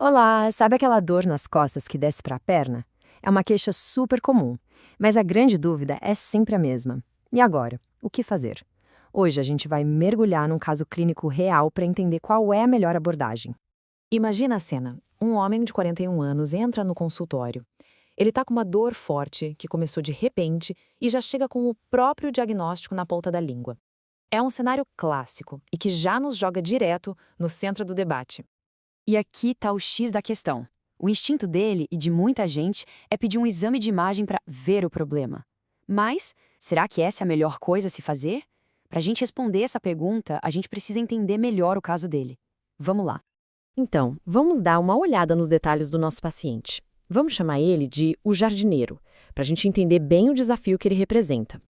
Olá, sabe aquela dor nas costas que desce para a perna? É uma queixa super comum, mas a grande dúvida é sempre a mesma. E agora? O que fazer? Hoje a gente vai mergulhar num caso clínico real para entender qual é a melhor abordagem. Imagina a cena. Um homem de 41 anos entra no consultório. Ele está com uma dor forte que começou de repente e já chega com o próprio diagnóstico na ponta da língua. É um cenário clássico e que já nos joga direto no centro do debate. E aqui está o X da questão. O instinto dele e de muita gente é pedir um exame de imagem para ver o problema. Mas, será que essa é a melhor coisa a se fazer? Para a gente responder essa pergunta, a gente precisa entender melhor o caso dele. Vamos lá. Então, vamos dar uma olhada nos detalhes do nosso paciente. Vamos chamar ele de o jardineiro, para a gente entender bem o desafio que ele representa.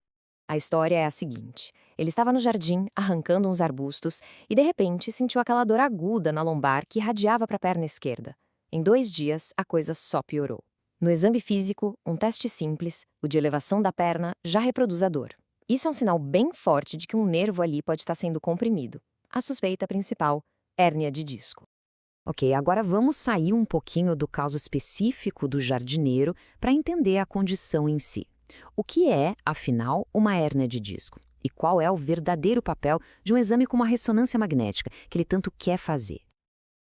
A história é a seguinte: ele estava no jardim, arrancando uns arbustos, e de repente sentiu aquela dor aguda na lombar que irradiava para a perna esquerda. Em 2 dias, a coisa só piorou. No exame físico, um teste simples, o de elevação da perna, já reproduz a dor. Isso é um sinal bem forte de que um nervo ali pode estar sendo comprimido. A suspeita principal: hérnia de disco. Ok, agora vamos sair um pouquinho do caso específico do jardineiro para entender a condição em si. O que é, afinal, uma hérnia de disco? E qual é o verdadeiro papel de um exame com uma ressonância magnética que ele tanto quer fazer?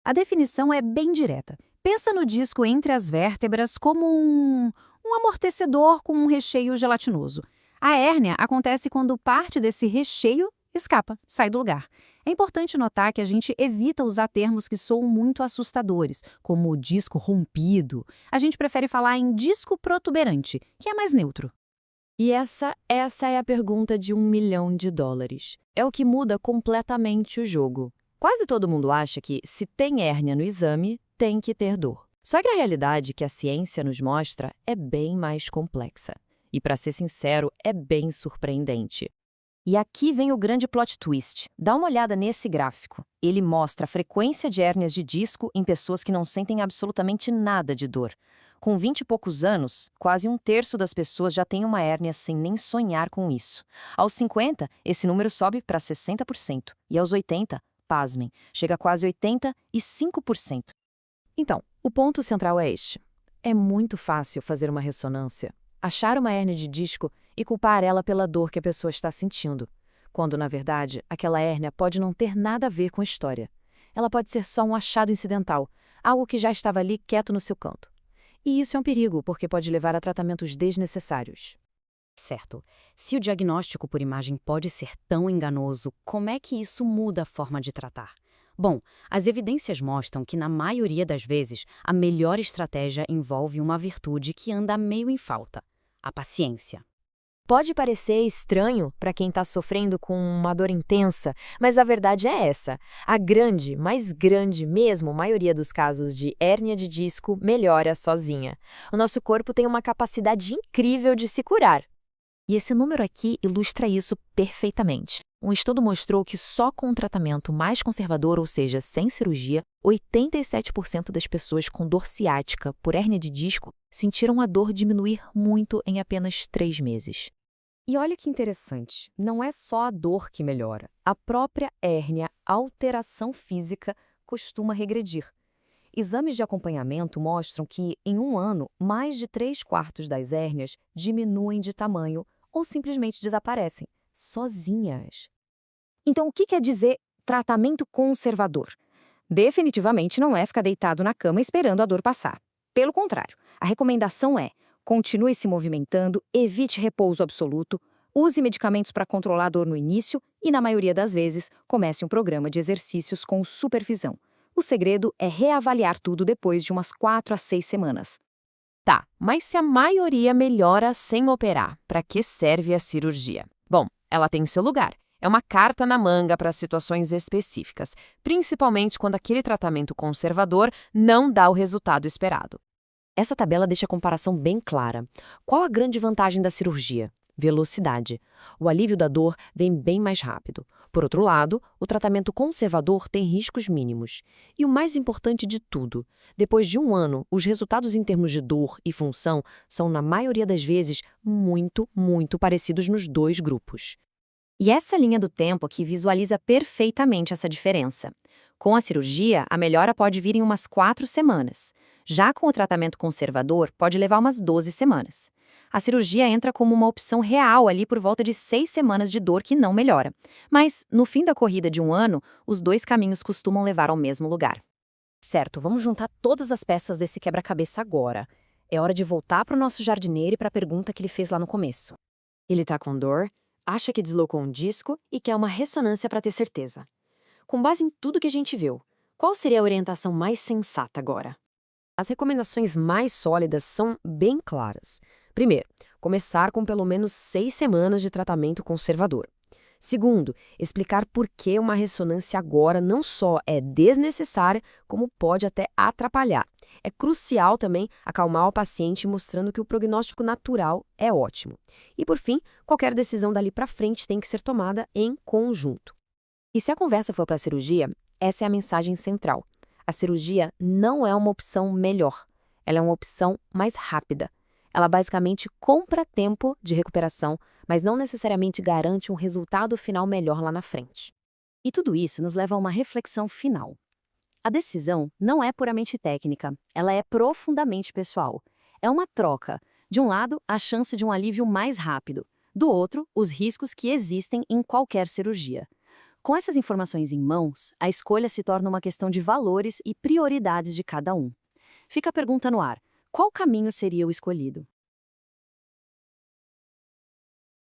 A definição é bem direta. Pensa no disco entre as vértebras como um amortecedor com um recheio gelatinoso. A hérnia acontece quando parte desse recheio escapa, sai do lugar. É importante notar que a gente evita usar termos que soam muito assustadores, como disco rompido. A gente prefere falar em disco protuberante, que é mais neutro. E essa é a pergunta de US$ 1 milhão. É o que muda completamente o jogo. Quase todo mundo acha que, se tem hérnia no exame, tem que ter dor. Só que a realidade que a ciência nos mostra é bem mais complexa. E, para ser sincero, é bem surpreendente. E aqui vem o grande plot twist. Dá uma olhada nesse gráfico. Ele mostra a frequência de hérnias de disco em pessoas que não sentem absolutamente nada de dor. Com 20 e poucos anos, quase 1/3 das pessoas já tem uma hérnia sem nem sonhar com isso. Aos 50, esse número sobe para 60%. E aos 80, pasmem, chega a quase 85%. Então, o ponto central é este. É muito fácil fazer uma ressonância, achar uma hérnia de disco e culpar ela pela dor que a pessoa está sentindo, quando, na verdade, aquela hérnia pode não ter nada a ver com a história. Ela pode ser só um achado incidental, algo que já estava ali quieto no seu canto. E isso é um perigo, porque pode levar a tratamentos desnecessários. Certo. Se o diagnóstico por imagem pode ser tão enganoso, como é que isso muda a forma de tratar? Bom, as evidências mostram que, na maioria das vezes, a melhor estratégia envolve uma virtude que anda meio em falta: a paciência. Pode parecer estranho para quem está sofrendo com uma dor intensa, mas a verdade é essa. A grande, mais grande mesmo, maioria dos casos de hérnia de disco melhora sozinha. O nosso corpo tem uma capacidade incrível de se curar. E esse número aqui ilustra isso perfeitamente. Um estudo mostrou que só com um tratamento mais conservador, ou seja, sem cirurgia, 87% das pessoas com dor ciática por hérnia de disco sentiram a dor diminuir muito em apenas 3 meses. E olha que interessante, não é só a dor que melhora. A própria hérnia, alteração física, costuma regredir. Exames de acompanhamento mostram que, em um ano, mais de 3/4 das hérnias diminuem de tamanho ou simplesmente desaparecem, sozinhas. Então, o que quer dizer tratamento conservador? Definitivamente não é ficar deitado na cama esperando a dor passar. Pelo contrário, a recomendação é: continue se movimentando, evite repouso absoluto, use medicamentos para controlar a dor no início e, na maioria das vezes, comece um programa de exercícios com supervisão. O segredo é reavaliar tudo depois de umas 4 a 6 semanas. Tá, mas se a maioria melhora sem operar, para que serve a cirurgia? Bom, ela tem seu lugar. É uma carta na manga para situações específicas, principalmente quando aquele tratamento conservador não dá o resultado esperado. Essa tabela deixa a comparação bem clara. Qual a grande vantagem da cirurgia? Velocidade. O alívio da dor vem bem mais rápido. Por outro lado, o tratamento conservador tem riscos mínimos. E o mais importante de tudo, depois de um ano, os resultados em termos de dor e função são, na maioria das vezes, muito parecidos nos dois grupos. E essa linha do tempo aqui visualiza perfeitamente essa diferença. Com a cirurgia, a melhora pode vir em umas 4 semanas. Já com o tratamento conservador, pode levar umas 12 semanas. A cirurgia entra como uma opção real ali por volta de 6 semanas de dor que não melhora. Mas, no fim da corrida de um ano, os dois caminhos costumam levar ao mesmo lugar. Certo, vamos juntar todas as peças desse quebra-cabeça agora. É hora de voltar para o nosso jardineiro e para a pergunta que ele fez lá no começo. Ele tá com dor, acha que deslocou um disco e quer uma ressonância para ter certeza. Com base em tudo que a gente viu, qual seria a orientação mais sensata agora? As recomendações mais sólidas são bem claras. Primeiro, começar com pelo menos 6 semanas de tratamento conservador. Segundo, explicar por que uma ressonância agora não só é desnecessária, como pode até atrapalhar. É crucial também acalmar o paciente mostrando que o prognóstico natural é ótimo. E por fim, qualquer decisão dali para frente tem que ser tomada em conjunto. E se a conversa for para a cirurgia, essa é a mensagem central. A cirurgia não é uma opção melhor, ela é uma opção mais rápida. Ela basicamente compra tempo de recuperação, mas não necessariamente garante um resultado final melhor lá na frente. E tudo isso nos leva a uma reflexão final. A decisão não é puramente técnica, ela é profundamente pessoal. É uma troca. De um lado, a chance de um alívio mais rápido. Do outro, os riscos que existem em qualquer cirurgia. Com essas informações em mãos, a escolha se torna uma questão de valores e prioridades de cada um. Fica a pergunta no ar: qual caminho seria o escolhido?